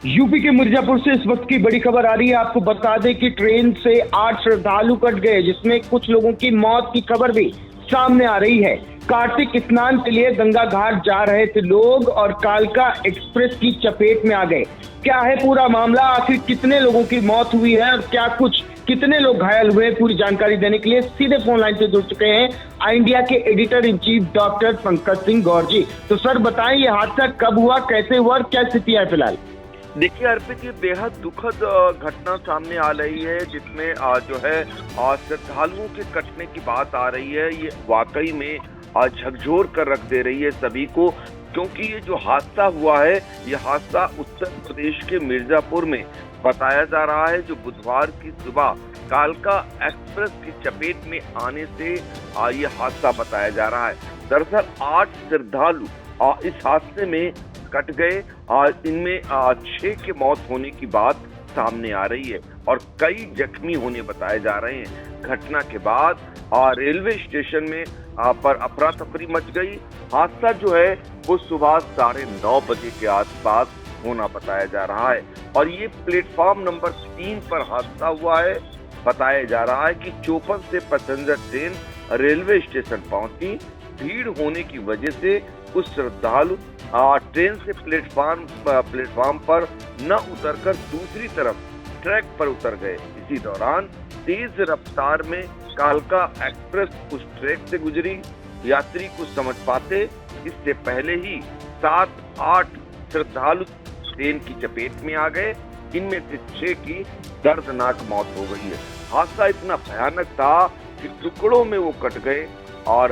UP के मिर्जापुर से इस वक्त की बड़ी खबर आ रही है। आपको बता दें कि ट्रेन से 8 श्रद्धालु कट गए, जिसमें कुछ लोगों की मौत की खबर भी सामने आ रही है। कार्तिक स्नान के लिए गंगा घाट जा रहे थे लोग और कालका एक्सप्रेस की चपेट में आ गए। क्या है पूरा मामला, आखिर कितने लोगों की मौत हुई है और कितने लोग घायल हुए, पूरी जानकारी देने के लिए सीधे फोन लाइन से जुड़ चुके हैं आई इंडिया के editor in chief doctor Pankaj Singh Gaur ji. तो सर बताएं, ये हादसा कब हुआ, कैसे हुआ और क्या स्थिति है फिलहाल? देखिए अर्पित, ये बेहद दुखद घटना सामने आ रही है, जिसमें जो है श्रद्धालुओं के कटने की बात आ रही है। ये वाकई में झकझोर कर रख दे रही है सभी को, क्योंकि ये जो हादसा हुआ है, ये हादसा उत्तर प्रदेश के मिर्जापुर में बताया जा रहा है, जो बुधवार की सुबह कालका एक्सप्रेस की चपेट में आने से ये हादसा बताया जा रहा है। दरअसल 8 श्रद्धालु इस हादसे में कट गए और इनमें 6 की मौत होने की बात सामने आ रही है और कई जख्मी होने बताए जा रहे हैं। घटना के बाद रेलवे स्टेशन में पर अफरा तफरी मच गई। हादसा जो है वो सुबह 9:30 बजे के आसपास होना बताया जा रहा है और ये प्लेटफॉर्म नंबर 3 पर हादसा हुआ है। बताया जा रहा है कि 54 से पैसेंजर ट्रेन रेलवे स्टेशन पहुंची। भीड़ होने की वजह से कुछ श्रद्धालु ट्रेन से प्लेटफॉर्म पर न उतरकर दूसरी तरफ ट्रैक पर उतर गए। इसी दौरान तेज रफ्तार में कालका एक्सप्रेस उस ट्रैक से गुजरी। यात्री कुछ समझ पाते इससे पहले ही 7-8 श्रद्धालु ट्रेन की चपेट में आ गए। इनमें से 6 की दर्दनाक मौत हो गई है। हादसा इतना भयानक था कि टुकड़ों में वो कट गए और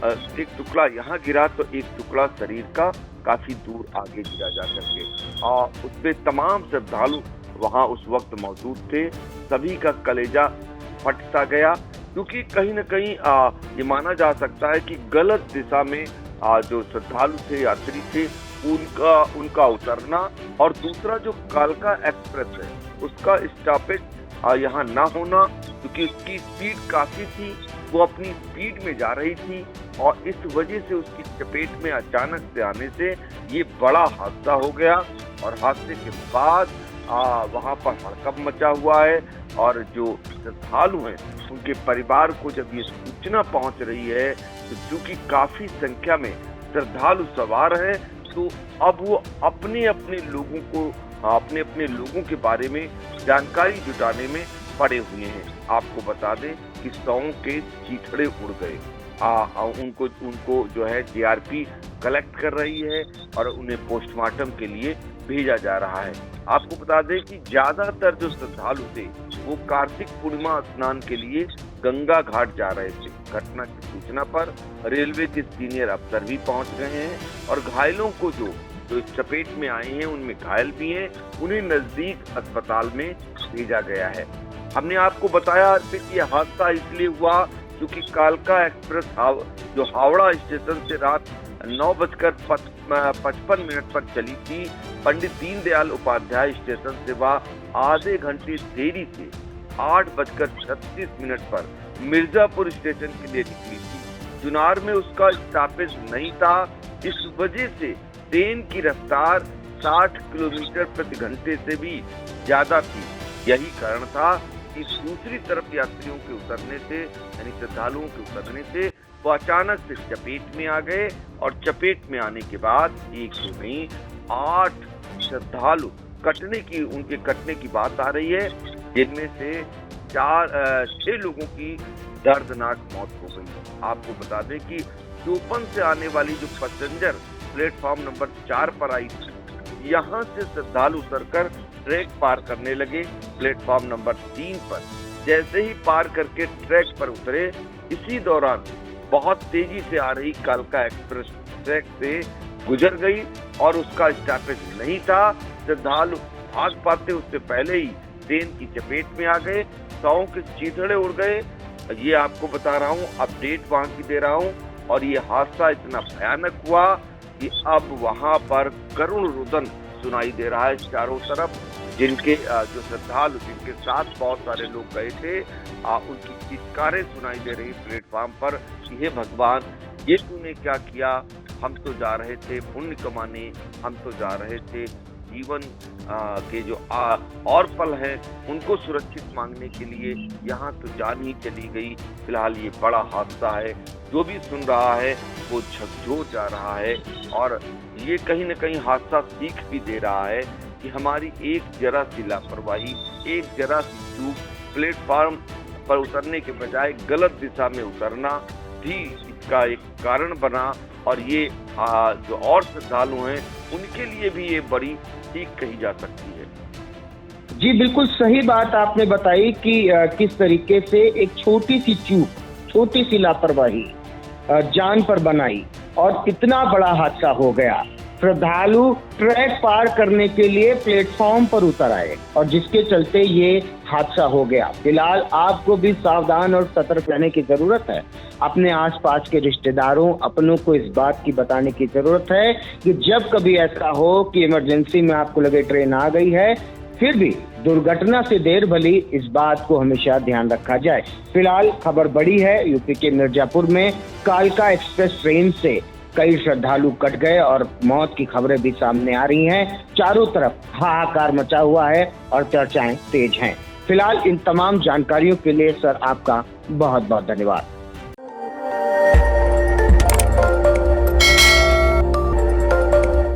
एक टुकड़ा यहाँ गिरा तो एक टुकड़ा शरीर का काफी दूर आगे गिरा जा करके और उसमें तमाम श्रद्धालु वहां उस वक्त मौजूद थे। सभी का कलेजा फटता गया, क्योंकि कहीं न कहीं ये माना जा सकता है कि गलत दिशा में जो श्रद्धालु थे, यात्री थे, उनका उतरना और दूसरा जो कालका एक्सप्रेस है उसका स्टॉपेज यहाँ ना होना, क्योंकि उसकी स्पीड काफी थी, वो अपनी स्पीड में जा रही थी और इस वजह से उसकी चपेट में अचानक से आने से ये बड़ा हादसा हो गया। और हादसे के बाद वहां पर हड़कंप मचा हुआ है और जो श्रद्धालु हैं उनके परिवार को जब ये सूचना पहुंच रही है, तो चूंकि काफी संख्या में श्रद्धालु सवार हैं, तो अब वो अपने अपने लोगों के बारे में जानकारी जुटाने में पड़े हुए हैं। आपको बता दें कि 100 के चीथड़े उड़ गए। उनको जो है जीआरपी कलेक्ट कर रही है और उन्हें पोस्टमार्टम के लिए भेजा जा रहा है। आपको बता दें कि ज्यादातर जो श्रद्धालु थे वो कार्तिक पूर्णिमा स्नान के लिए गंगा घाट जा रहे थे। घटना की सूचना पर रेलवे के सीनियर अफसर भी पहुंच गए हैं और घायलों को जो इस चपेट में आए हैं उनमें घायल भी हैं, उन्हें नजदीक अस्पताल में भेजा गया है। हमने आपको बताया कि ये हादसा इसलिए हुआ क्योंकि कालका एक्सप्रेस जो हावड़ा स्टेशन से रात 9:55 पर चली थी, पंडित दीनदयाल उपाध्याय स्टेशन से वह आधे घंटे देरी से 8:36 पर मिर्जापुर स्टेशन के लिए निकली थी। चुनार में उसका स्टॉपेज नहीं था, इस वजह से ट्रेन की रफ्तार 60 किलोमीटर प्रति घंटे से भी ज्यादा थी। यही कारण था कि दूसरी तरफ यात्रियों के उतरने से, यानी श्रद्धालुओं के उतरने से वो अचानक से चपेट में आ गए और चपेट में आने के बाद एक से नहीं 8 श्रद्धालु उनके कटने की बात आ रही है, जिनमें से 6 लोगों की दर्दनाक मौत हो गई। आपको बता दें कि चोपन से आने वाली जो पैसेंजर प्लेटफॉर्म नंबर 4 पर आई थी, यहाँ से श्रद्धालु उतरकर ट्रैक पार करने लगे प्लेटफॉर्म नंबर 3 पर। जैसे ही पार करके ट्रैक पर उतरे, इसी दौरान बहुत तेजी से आ रही कालका एक्सप्रेस ट्रैक से गुजर गई और उसका स्टॉपेज नहीं था। श्रद्धालु भाग पाते उससे पहले ही ट्रेन की चपेट में आ गए, 100 के चीथड़े उड़ गए। ये आपको बता रहा हूँ, अपडेट वहां की दे रहा हूँ। और ये हादसा इतना भयानक हुआ कि अब वहां पर करुण रुदन सुनाई दे रहा है चारों तरफ। जिनके जो श्रद्धालु जिनके साथ बहुत सारे लोग गए थे, उनकी चित्कारें सुनाई दे रही प्लेटफॉर्म पर कि हे भगवान, ये तूने क्या किया, हम तो जा रहे थे पुण्य कमाने, हम तो जा रहे थे जीवन के जो और पल हैं उनको सुरक्षित मांगने के लिए यहाँ तो जान ही चली गई। फिलहाल ये बड़ा हादसा है, जो भी सुन रहा है वो झकझोर जा रहा है और ये कहीं न कहीं हादसा सीख भी दे रहा है कि हमारी एक जरा सी लापरवाही, एक जरा सी चूक प्लेटफॉर्म पर उतरने के बजाय गलत दिशा में उतरना भी इसका एक कारण बना और ये जो और श्रद्धालु हैं उनके लिए भी ये बड़ी सीख कही जा सकती है। जी बिल्कुल सही बात आपने बताई कि किस तरीके से एक छोटी सी चूक, छोटी सी लापरवाही जान पर बनाई और इतना बड़ा हादसा हो गया। श्रद्धालु ट्रैक पार करने के लिए प्लेटफॉर्म पर उतर आए और जिसके चलते ये हादसा हो गया। फिलहाल आपको भी सावधान और सतर्क रहने की जरूरत है। अपने आसपास के रिश्तेदारों, अपनों को इस बात की बताने की जरूरत है कि जब कभी ऐसा हो कि इमरजेंसी में आपको लगे ट्रेन आ गई है, फिर भी दुर्घटना से देर भली, इस बात को हमेशा ध्यान रखा जाए। फिलहाल खबर बड़ी है, यूपी के मिर्जापुर में कालका एक्सप्रेस ट्रेन से कई श्रद्धालु कट गए और मौत की खबरें भी सामने आ रही हैं। चारों तरफ हाहाकार मचा हुआ है और चर्चाएं तेज हैं। फिलहाल इन तमाम जानकारियों के लिए सर आपका बहुत बहुत धन्यवाद।